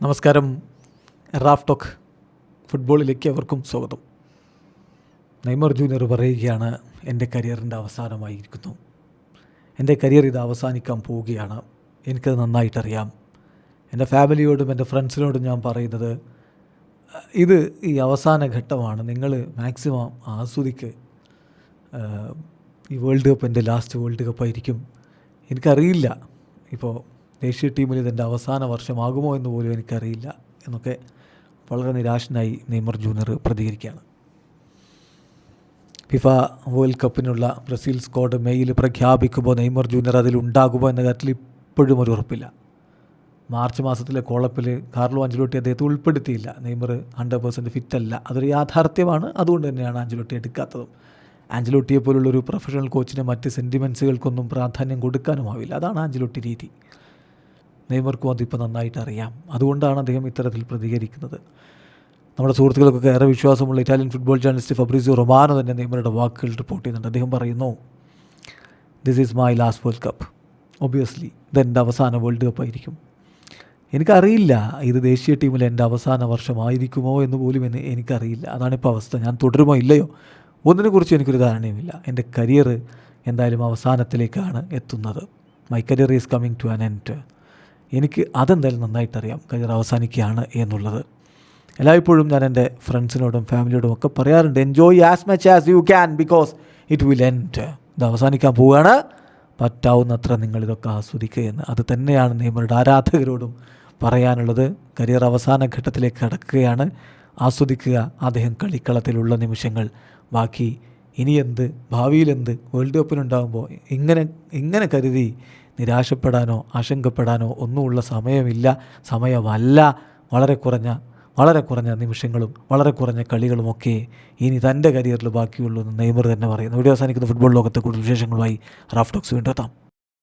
നമസ്കാരം. Raf talk ഫുട്ബോളിലേക്ക് അവർക്കും സ്വാഗതം. നെയ്മർ ജൂനിയർ പറയുകയാണ്, എൻ്റെ കരിയറിൻ്റെ അവസാനമായിരിക്കുന്നു. എൻ്റെ കരിയർ ഇത് അവസാനിക്കാൻ പോവുകയാണ്. എനിക്കത് നന്നായിട്ടറിയാം. എൻ്റെ ഫാമിലിയോടും എൻ്റെ ഫ്രണ്ട്സിനോടും ഞാൻ പറയുന്നത്, ഇത് ഈ അവസാന ഘട്ടമാണ്. നിങ്ങൾ മാക്സിമം ആസ്വദിക്ക്. ഈ വേൾഡ് കപ്പ് എൻ്റെ ലാസ്റ്റ് വേൾഡ് കപ്പായിരിക്കും. എനിക്കറിയില്ല ഇപ്പോൾ ദേശീയ ടീമിൽ ഇതെൻ്റെ അവസാന വർഷമാകുമോ എന്ന് പോലും എനിക്കറിയില്ല എന്നൊക്കെ വളരെ നിരാശനായി നെയ്മർ ജൂനിയർ പ്രതികരിക്കുകയാണ്. ഫിഫ വേൾഡ് കപ്പിനുള്ള ബ്രസീൽ സ്ക്വാഡ് മെയിൽ പ്രഖ്യാപിക്കുമ്പോൾ നെയ്മർ ജൂനിയർ അതിലുണ്ടാകുമോ എന്ന കാര്യത്തിൽ ഇപ്പോഴും ഒരു ഉറപ്പില്ല. മാർച്ച് മാസത്തിലെ കോളപ്പിൽ കാർലോ ആഞ്ചലോട്ടി അദ്ദേഹത്തെ ഉൾപ്പെടുത്തിയില്ല. നെയ്മർ 100% ഫിറ്റല്ല. അതൊരു യാഥാർത്ഥ്യമാണ്. അതുകൊണ്ട് തന്നെയാണ് ആഞ്ചലോട്ടി എടുക്കാത്തതും. ആഞ്ചലോട്ടിയെ പോലുള്ളൊരു പ്രൊഫഷണൽ കോച്ചിന് മറ്റ് സെൻറ്റിമെൻറ്റ്സുകൾക്കൊന്നും പ്രാധാന്യം കൊടുക്കാനുമാവില്ല. അതാണ് ആഞ്ചലോട്ടി രീതി. നെയ്മർക്കും അതിപ്പോൾ നന്നായിട്ട് അറിയാം. അതുകൊണ്ടാണ് അദ്ദേഹം ഇത്തരത്തിൽ പ്രതികരിക്കുന്നത്. നമ്മുടെ സുഹൃത്തുക്കൾക്കൊക്കെ ഏറെ വിശ്വാസമുള്ള Italian football journalist Fabricio Romano തന്നെ നെയ്മറുടെ വാക്കുകൾ റിപ്പോർട്ട് ചെയ്യുന്നുണ്ട്. അദ്ദേഹം പറയുന്നു, this is my last world cup. Obviously ഇതെൻ്റെ അവസാന വേൾഡ് കപ്പായിരിക്കും. എനിക്കറിയില്ല ഇത് ദേശീയ ടീമിൽ എൻ്റെ അവസാന വർഷമായിരിക്കുമോ എന്ന് പോലും എനിക്കറിയില്ല. അതാണിപ്പോൾ അവസ്ഥ. ഞാൻ തുടരുമോ ഇല്ലയോ ഒന്നിനെക്കുറിച്ച് എനിക്കൊരു ധാരണയുമില്ല. എൻ്റെ കരിയർ എന്തായാലും അവസാനത്തിലേക്കാണ് എത്തുന്നത്. My career is coming to an end. എനിക്ക് അതെന്തായാലും നന്നായിട്ടറിയാം കരിയർ അവസാനിക്കുകയാണ് എന്നുള്ളത്. എല്ലായ്പ്പോഴും ഞാൻ എൻ്റെ ഫ്രണ്ട്സിനോടും ഫാമിലിയോടും ഒക്കെ പറയാറുണ്ട്, enjoy as much as you can because it will end. ഇത് അവസാനിക്കാൻ പോവുകയാണ്. പറ്റാവുന്നത്ര നിങ്ങളിതൊക്കെ ആസ്വദിക്കുക എന്ന്. അത് തന്നെയാണ് നെയ്മറുടെ ആരാധകരോടും പറയാനുള്ളത്. കരിയർ അവസാന ഘട്ടത്തിലേക്ക് കടക്കുകയാണ്. ആസ്വദിക്കുക അദ്ദേഹം കളിക്കളത്തിലുള്ള നിമിഷങ്ങൾ. ബാക്കി ഇനിയെന്ത്, ഭാവിയിലെന്ത്, വേൾഡ് കപ്പിനുണ്ടാകുമ്പോൾ ഇങ്ങനെ കരുതി നിരാശപ്പെടാനോ ആശങ്കപ്പെടാനോ ഒന്നുമുള്ള സമയമല്ല. വളരെ കുറഞ്ഞ നിമിഷങ്ങളും വളരെ കുറഞ്ഞ കളികളുമൊക്കെ ഇനി തൻ്റെ കരിയറിൽ ബാക്കിയുള്ളൂ എന്ന് നെയ്മർ തന്നെ പറയുന്നു. വീഡിയോ അവസാനിക്കുന്ന ഫുട്ബോൾ ലോകത്തെ കൂടുതൽ വിശേഷങ്ങളുമായി റാഫ് ടോക്സ് വീണ്ടും എത്താം.